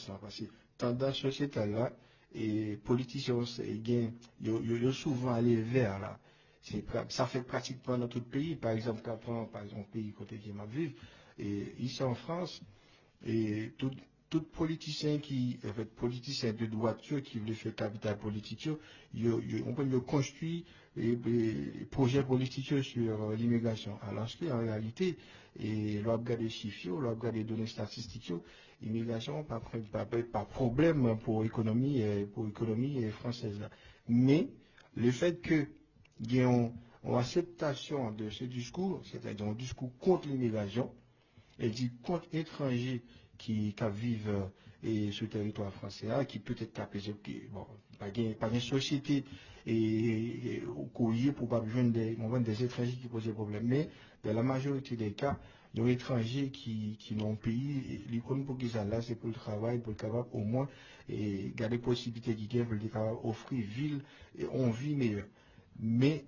tendance là, parce que tendance sociétale là, et politiciens, ils souvent allé vers là. Ça fait pratiquement dans tout le pays. Par exemple, quand on prend, par exemple, pays côté qui m'a vivre, et ici en France, et tout politicien qui, en fait, politicien de droiture qui veut faire capital politique, on peut le construire et projet politique sur l'immigration. Alors qu'en réalité, et l'on regarde les chiffres, l'on regarde les données statistiques, l'immigration pas problème pour l'économie française là. Mais le fait que il y ait une acceptation de ce discours, c'est-à-dire un discours contre l'immigration, et dit contre étrangers qui vivent sur le territoire français, qui peut-être bon, pas une société au courrier pour pas besoin des étrangers qui posent des problèmes. Mais dans la majorité des cas, il y a des étrangers qui n'ont pays, les premiers pour qu'ils soient là, c'est pour le travail, pour le capable au moins, et garder possibilité qu'ils pour le capable offrir ville et on vit meilleure. Mais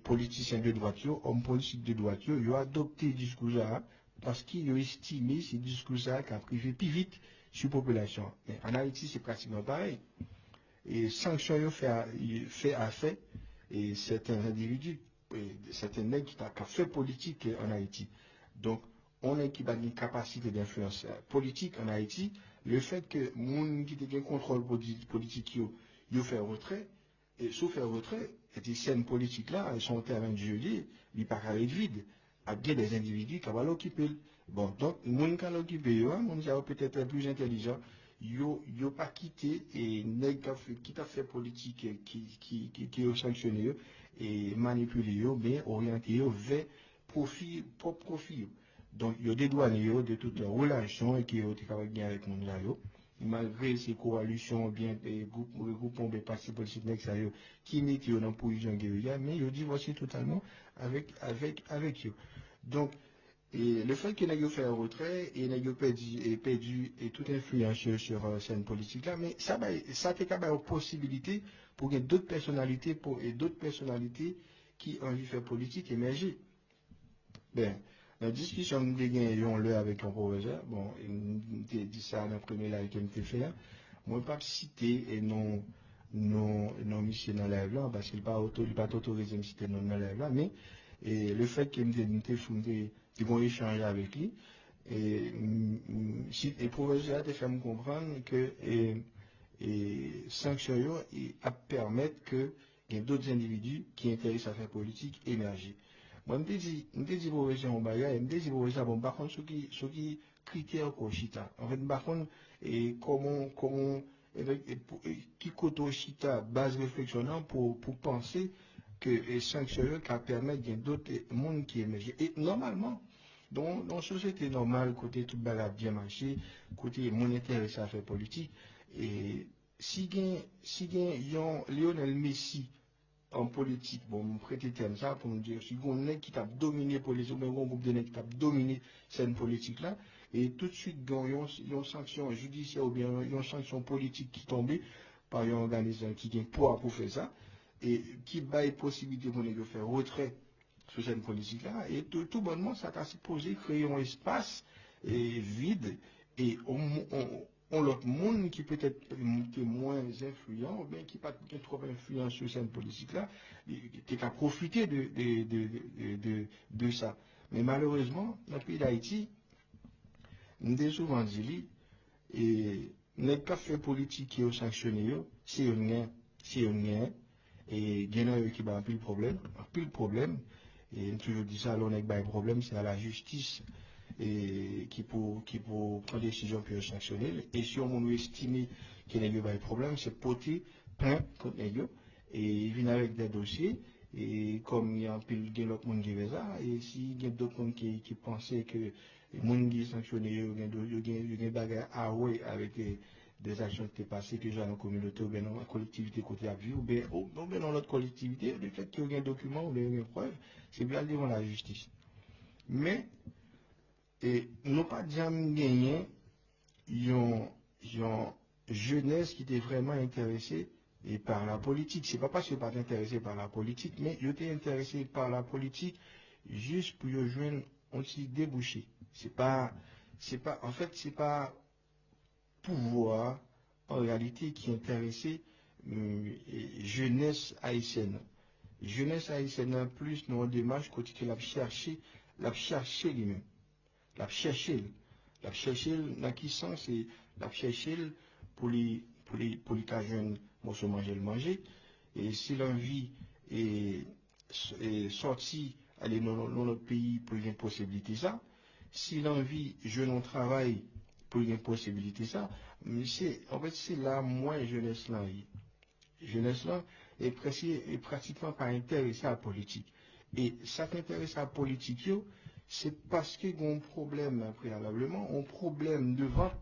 politiciens de droiture, hommes politiques de droiture, ils ont adopté ce discours-là parce qu'ils ont estimé ce discours-là qui a privé plus vite sur la population. Mais en Haïti, c'est pratiquement pareil. Et sanctions fait à fait, et certains individus, certains nègres qui ont fait politique en Haïti. Donc, on a qui a une capacité d'influence politique en Haïti. Le fait que les gens qui ont un contrôle politique, ils ont fait retrait, et sauf faire retrait, et ces scènes politiques-là, elles sont en terrain de jeu, ils partent avec vide. À bien des individus qui vont l'occuper. Bon, donc, les gens qui l'occupent, les gens peut-être plus intelligents, ils n'ont pas quitté et qui a fait politique, qui ont sanctionné et manipulé, mais orienté vers profit, propre profit. Donc, il y a des douaniers de toutes les relations et qui ont été bien avec les gens. Malgré ces coalitions, bien des groupements de partis politiques qui mettent dans la position guérilla, mais ils ont divorcé totalement avec eux. Donc, et le fait qu'ils aient fait un retrait et qu'ils aient perdu toute influence sur cette politique-là, mais ça fait quand même une possibilité pour que d'autres personnalités qui ont envie de faire politique émerger. Ben, la discussion que nous avons là avec un professeur, bon, il m'a dit ça dans le premier live qu'il m'a fait, moi, je ne vais pas citer et non monsieur dans la live là, parce qu'il n'est pas autorisé de citer non dans la live là, mais le fait qu'il m'a fait un échange avec lui, et le professeur a fait me comprendre que sanctions permettent que il y ait d'autres individus qui intéressent à faire politique émerger. Moi, je me dis pour région bagage, je me dis pour région, bon, par contre, ce qui critères pour chita. En fait, par contre, et qui koto chita base réflexionnant pour penser que les sanctions qui permettent qu'il y ait d'autres mondes qui émergent. Et normalement, dans la société normale, côté tout bagage bien marché, côté monétaire et ça fait politique, et si gain Lionel Messi en politique, bon, me prêter terme ça pour me dire, si on est qui t'a dominé politique, mais on groupe de nègres qui t'a dominé cette politique-là, et tout de suite, il y a une sanction judiciaire ou bien une sanction politique qui tombe par une organisation qui a poids pour faire ça, et qui baille possibilité pour nous faire retrait sur cette politique-là, et tout bonnement, ça t'a supposé créer un espace vide, et on l'autre monde qui peut-être est moins influent, ou bien qui n'a pas trop influence sur cette politique-là, qui a profité de ça. Mais malheureusement, dans le pays d'Haïti, nous avons souvent dit, et n'est pas fait politique qui est sanctionné, c'est un gain, et il y en a qui va plus le problème, et toujours dit ça, l'on a un problème, c'est à la justice et qui pour prendre des décisions pour sanctionner. Et si on estime qu'il y a un problème, c'est porter plainte contre les gens et ils viennent avec des dossiers. Et comme il y a un peu d'autres monde qui fait ça, et s'il y a d'autres monde qui pensaient que les gens qui sont sanctionnés, il y a des bagages à ouais avec des actions qui sont passées, que j'ai dans la communauté ou bien dans la collectivité côté à vue, ou bien dans l'autre collectivité, le fait qu'il y ait un document ou bien une preuve, c'est bien devant la justice. Mais, et nous pas jamais gagné une jeunesse qui était vraiment intéressée et par la politique. C'est pas parce que pas intéressé par la politique, mais ils étaient intéressés par la politique juste pour joindre un petit débouché. En fait, c'est pas pouvoir, en réalité, qui intéressait jeunesse haïtienne. Jeunesse haïtienne, en plus, nous, en démarche, côté que l'a cherché lui-même. L'a cherché. L'a cherché, dans qui sens, c'est l'a cherché pour les cas jeunes, morceau manger. Et si l'envie est sortie, aller dans notre pays pour une possibilité ça, si l'envie jeune au travail pour une possibilité ça, mais en fait c'est là moins jeunesse là. Jeunesse là est pratiquement pas intéressée à la politique. Et ça t'intéresse à la politique, c'est parce qu'il y a un problème préalablement, un problème de vote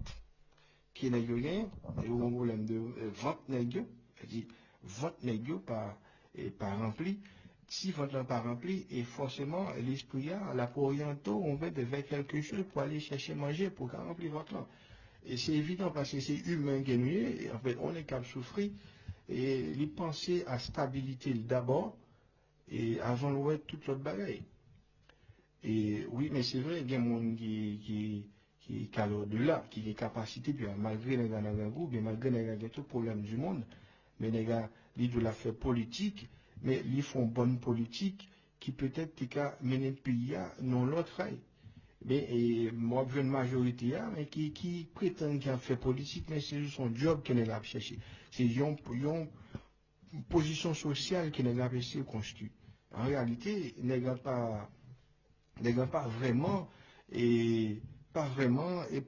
qui n'est rien, et un problème de vote n'est rien, c'est-à-dire vote n'est pas rempli. Si vote n'est pas rempli, et forcément l'esprit a la orienté on va vers quelque chose pour aller chercher manger pour remplir vote là. Et c'est évident parce que c'est humain qui est et en fait on est capable de souffrir et les penser à stabilité d'abord et avant de voir toute l'autre bagaille. Et oui, mais c'est vrai, il y a des gens qui est au-delà, qui a des capacités, puis malgré les gars dans le groupe, malgré les gars tout problème du monde, mais les gars, ils doivent faire politique, mais ils font bonne politique qui peut-être mener le pays à non l'autre rail. Mais moi, je veux une majorité, mais qui prétend qu'il a fait politique, mais c'est son job qu'il a cherché. C'est une position sociale qu'il a essayé de construire. En réalité, il n'a pas vraiment et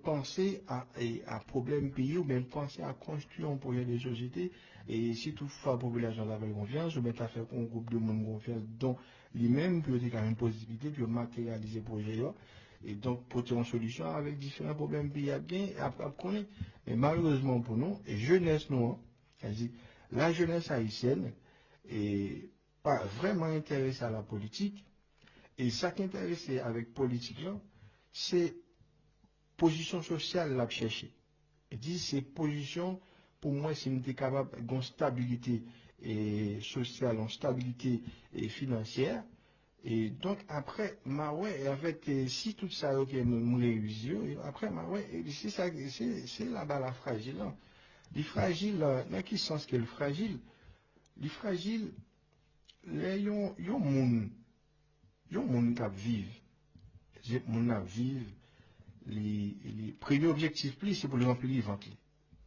penser à problème pays ou même penser à construire un projet de société et si toutefois la population avait confiance ou bien à faire un groupe de monde confiance dont lui-même peut avoir une possibilité de matérialiser le projet là et donc pour une solution avec différents problèmes pays à bien à connaître. Mais malheureusement pour nous et jeunesse nous c'est-à-dire la jeunesse haïtienne est pas vraiment intéressée à la politique. Et ça qui intéresse avec politique là, c'est position sociale la chercher. Et dit c'est position pour moi si nous sommes capable d'une stabilité sociale, une stabilité financière. Et donc après, en fait, si tout ça ok nous réussit, après c'est ça, c'est là-bas la fragile. Là. Les fragiles, dans quel sens que le fragile? Les fragiles, les monde yon moun kap vive. Moun kap vive, les premiers objectifs plus c'est pour les remplir les ventres.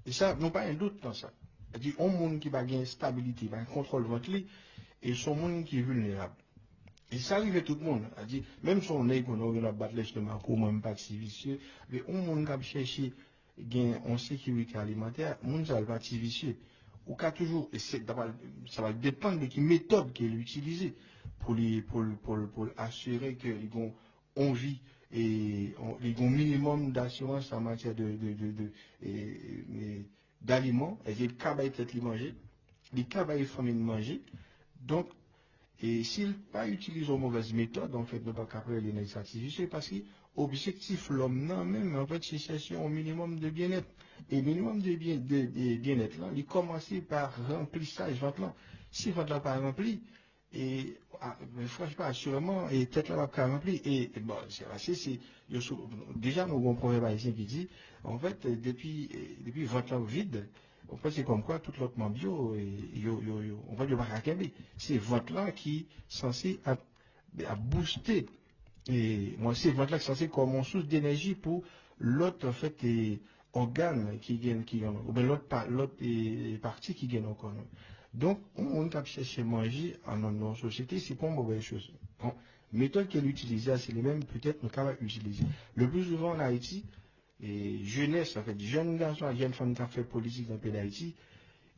Et ça, nous pas un doute dans ça. C'est-à-dire, un monde qui va gagner stabilité, va contrôle ventre et son monde qui est vulnérable. Et ça arrive à tout le monde. C'est-à-dire, même si on est qu'on a battu l'estomac, même pas si vicieux, mais un monde qui va chercher gain en sécurité alimentaire, monde ça va être vicieux. Ou qu'à toujours, et ça va dépendre de quelle méthode qu'il utilise pour assurer que les gens ont vie et les ont minimum d'assurance en matière d'aliments, et les cabanes peut-être les manger, les cabanes familles manger. Donc, et s'il pas utilisé une mauvaise méthode, en fait, ne pas capter les négatifs, c'est parce que l'objectif l'homme non même, en fait, c'est chercher un minimum de bien-être. Et minimum de bien-être, là, il commence par remplissage ventre là. Si ventre là pas rempli, et franchement, assurément, et tête là pas rempli, et bon, c'est déjà, nous avons un proverbe haïtien qui dit, en fait, depuis ventre là vide, en fait, c'est comme quoi tout l'autre bio, on va dire c'est votre là qui est censé à booster. Et moi, c'est votre là qui est censé comme une source d'énergie pour l'autre en fait organe qui gagne, ou bien l'autre partie qui gagne encore. Donc, on a cherché à manger en notre société, c'est pas une mauvaise chose. Bon, méthode qu'elle utilise, c'est les mêmes, peut-être nous capable utiliser. Le plus souvent en Haïti, et jeunesse, en fait, jeunes garçons, jeunes femmes qui ont fait politique dans le pays d'Haïti,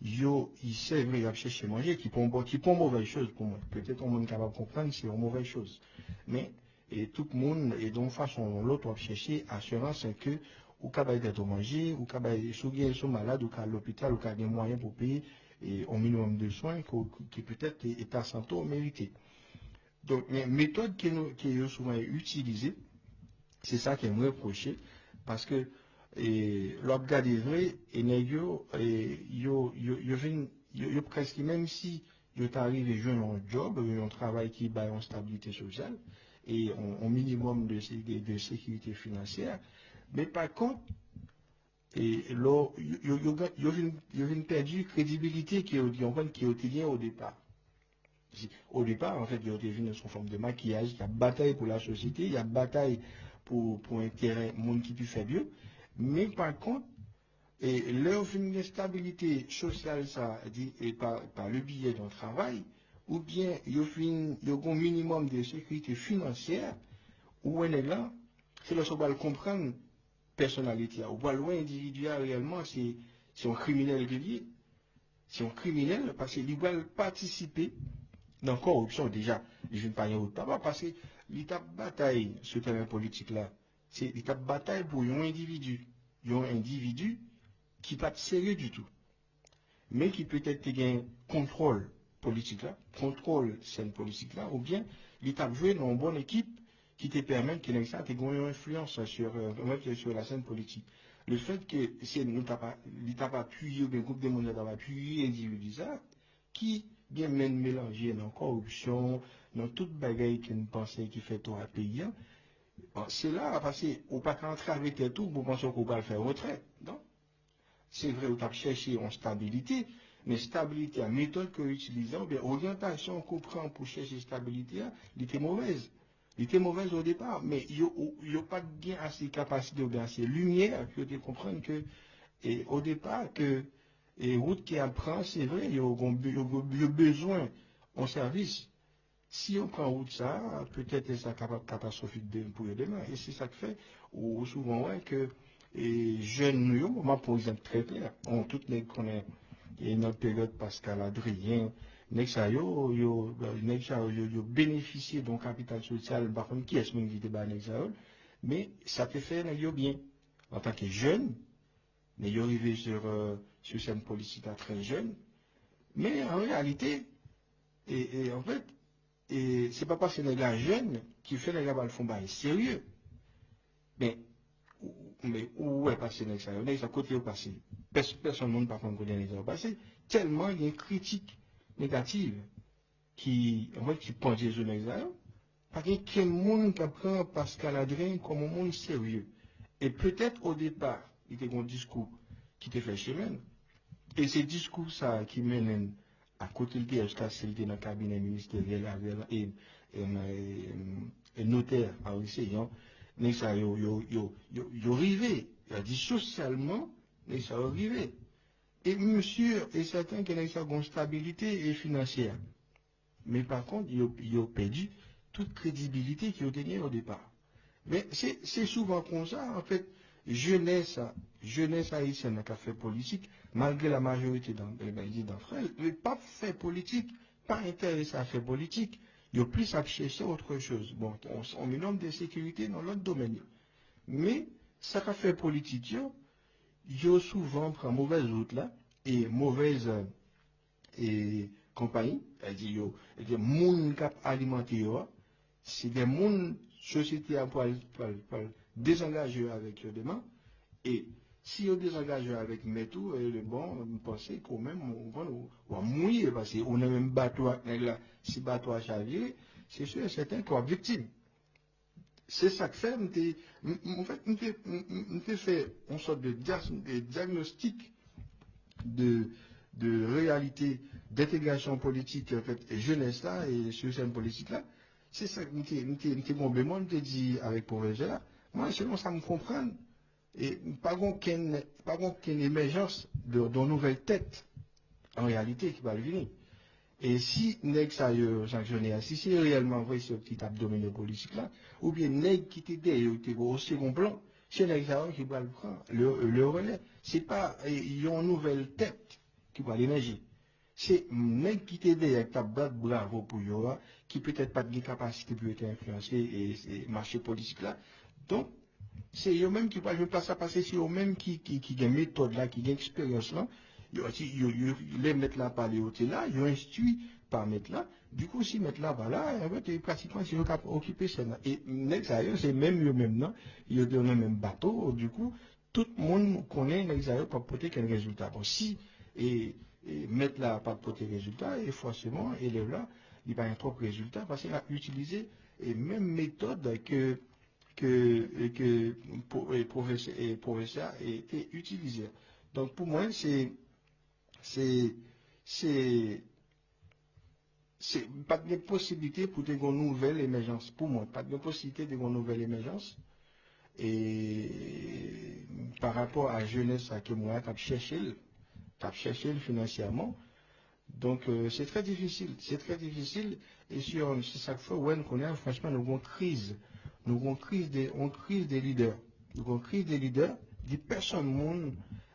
ils savent qu'ils cherchent à manger, qui font une mauvaise chose pour moi. Peut-être qu'on est capable de comprendre que c'est une mauvaise chose. Mais, et tout le monde, et donc, façon, l'autre va chercher assurance que, ou capable d'être manger, ou capable de sont malades, ou qu'à l'hôpital, ou qu'à des moyens pour payer, et au minimum de soins, qui peut-être est à santé mérité. Donc, les méthodes qui sont souvent utilisées, c'est ça qui est me reproché, parce que l'organe est vrai, et yo presque même si yo t'arrive et jouer un job, un travail qui bat en stabilité sociale et un minimum de sécurité financière, mais par contre, Et là, ils ont perdu crédibilité qui est bien au départ. Au départ, en fait, ils ont été sous forme de maquillage, il y a bataille pour la société, il y a bataille pour un terrain, monde qui peut faire mieux. Mais par contre, et leur une stabilité sociale, ça dit, et par le biais d'un travail, ou bien ils ont un minimum de sécurité financière, où on est là, c'est là qu'on va le comprendre, personnalité. Ou pas loin individuel réellement, c'est un criminel lié. C'est un criminel parce qu'il va participer dans la corruption déjà. Je ne parle pas parce que l'état bataille ce terrain politique là, c'est l'état bataille pour un individu. Un individu qui n'est pas sérieux du tout, mais qui peut-être un contrôle politique là, contrôle scène politique là, ou bien l'état joué dans une bonne équipe qui te permet que ça ait une influence sur la scène politique. Le fait que l'État pas appuyé ou bien le groupe de monde n'a appuyé l'individu ça, qui bien mène mélanger dans la corruption, dans toute bagaille qu'on pensait qui fait tout à pays, c'est là parce qu'on pas qu'entrer avec tout pour penser qu'on va le faire retrait. Non? C'est vrai, on a cherché en stabilité, mais stabilité, la méthode que utilisons, bien, orientation qu'on prend pour chercher stabilité, elle était mauvaise. Il était mauvaise au départ, mais il n'y a pas de gain assez de capacité ou bien assez de lumière pour comprendre que, et au départ, que les routes qui apprend, c'est vrai, il y a besoin en service. Si on prend route ça, peut-être c'est catastrophique pour demain. Et c'est ça que fait, ou souvent, ouais, que les jeunes, nous, moi, pour exemple, très clair, on toutes les connaît, et notre période Pascal Adrien, yo bénéficié d'un capital social, par contre, qui est-ce qui vit de Nexayo, mais ça peut faire bien. En tant que jeune, mais yo arrivé sur cette politique très jeune, mais en réalité, et en fait, et c'est pas parce que les gars jeunes qui fait les gars le font bail sérieux. Mais, où est passé les gars? Les gars côté au passé. Personne ne pas connaît les gars au passé. Tellement il y a une critique négative qui, en fait, qui pense les gars. Parce qu'il y a monde qui prend Pascal Adrien comme un monde sérieux. Et peut-être au départ, il y a un discours qui te fait chemin. Et ce discours ça qui mène à côté de jusqu'à celle dans le cabinet ministériel et notaire à l'océan, mais ça yo arrivé. Il a dit socialement, mais ça arrivé. Et monsieur est certain qu'il y a une stabilité financière. Mais par contre, il a perdu toute crédibilité qu'il a tenue au départ. Mais c'est souvent comme ça, en fait, jeunesse haïtienne qui a fait politique, malgré la majorité d'entre elles, mais pas fait politique, pas intéressé à faire politique, il y a plus à chercher autre chose. Bon, on met l'homme de sécurité dans l'autre domaine. Mais ça qu'a fait politique, il souvent prend mauvaise route là, et mauvaise et compagnie, c'est-à-dire, des gens qui alimenté, c'est des gens société pour désengager avec eux demain. Et si on désengage avec métaux, le bon, on pensait quand même, on va mouiller parce qu'on a même bateau, si bateau à chavirer, c'est sûr et certain qu'on est victime. C'est ça que fait, en fait, on fait une sorte de diagnostic de, de réalité d'intégration politique en fait, et jeunesse là et sur politique là. C'est ça que nous bon bémol, nous dit avec Proverger là. Moi, selon ça me comprendre, et pas qu'une émergence de nouvelles têtes en réalité qui va venir. Et si nèg ça sanctionné, si c'est réellement vrai ce petit abdomen politique là, ou bien nèg qui t'aide au second plan, c'est nèg ça qui va le prendre, le relais. C'est pas il y a une nouvelle tête qui va l'énergie. C'est nèg qui t'aide avec ta batte bravo pour yo, qui peut-être pas de capacité pour être influencé et marché politique là. Donc c'est eux-mêmes qui ne pas ça passer, c'est eux-mêmes qui ont une méthode là, qui ont une expérience là. Les mettre là par les hôtels là, ils ont instruit par mettre là. Du coup, si mettre là, voilà, en fait, pratiquement, c'est eux qui ont occupé ça. Et l'extérieur, c'est même eux-mêmes là, ils ont donné le même bateau. Du coup, tout le monde connaît l'extérieur pour porter quel résultat. Bon, si, et mettre là pas porter résultat, et forcément, élève là, il va y avoir trop de résultats parce qu'il a utilisé les mêmes méthodes que et professeur étaient utilisés. Donc pour moi, c'est pas de possibilité pour une nouvelle émergence. Pour moi, pas de possibilité de une nouvelle émergence. Et par rapport à la jeunesse à que moi, t'as cherché financièrement. Donc c'est très difficile. C'est très difficile. Et sur chaque fois, ouais, nous connaissons franchement nous avons une crise. Nous avons une crise des leaders. Nous avons une crise des leaders, des personnes, monde,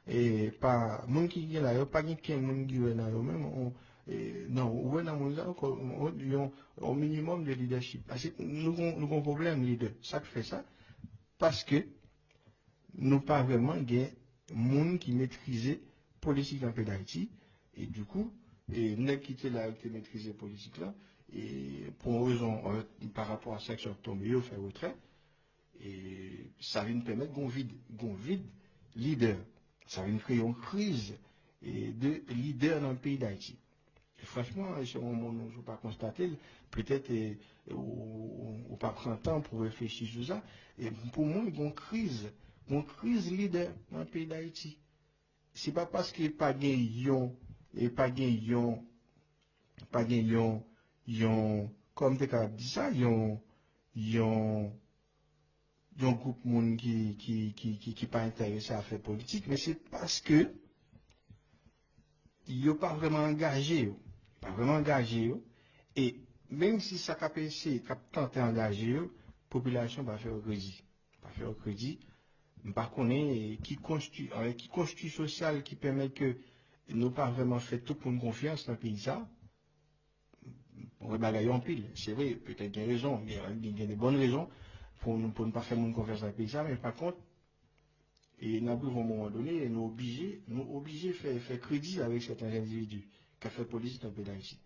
et pas, monde qui est là, pas quelqu'un monde qui est là, même, non, ouais, dans mon là, au minimum de leadership. Parce que nous avons un problème, leader. Ça fait ça, parce que nous pas vraiment des monde qui maîtrisait politique dans le pays d'Haïti. Et du coup, et nous quitté là qui maîtrisait politique là, et pour une raison, par rapport à ça que tombé, il fait retrait, et ça vient nous permettre qu'on vide leader. Ça vient créer une crise de leader dans le pays d'Haïti. Franchement, je ne peux pas constater, peut-être on pas prendre temps pour réfléchir sur ça. Et pour moi, il y a une crise leader dans le pays d'Haïti. Ce n'est pas parce qu'il n'y a pas de et pas comme tu as dit ça, il y a un groupe de monde qui pas intéressé à faire politique, mais c'est parce que ils n'ont pas vraiment engagé. Pas vraiment engagé. Et même si ça a essayé, ça a tenté d'engager, la population va faire au crédit. Va faire au crédit. Par contre, qui constitue social qui permet que nous pas vraiment fait tout pour une confiance dans le pays ça, on va bagailler en pile. C'est vrai, peut-être qu'il y a raison, il y a des bonnes raisons pour ne pas faire une confiance dans le pays ça, mais par contre, et nous avons à un moment donné, nous obligés de faire crédit avec certains individus qui ont fait politique dans le pays d'Haïti.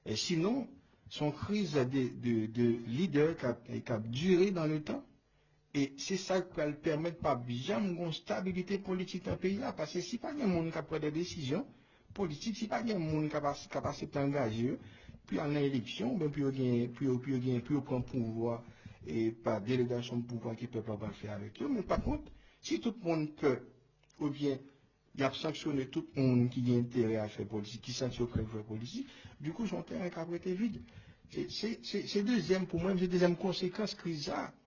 Et sinon, son crise de leader qui a duré dans le temps, et c'est ça qui va le permettre pas jamais une stabilité politique dans le pays là, parce que si pas il y a un monde qui a pris des décisions politiques, si pas il y a un monde qui a passé engagé, puis en élection, ben puis il prend pouvoir et par délégation de pouvoir qui peut pas faire avec eux. Mais par contre, si tout le monde peut, ou bien il a sanctionné tout le monde qui a intérêt à faire politique, qui sanctionne à faire politique, du coup son terrain a été vide. C'est deuxième, pour moi, c'est deuxième conséquence crise ça.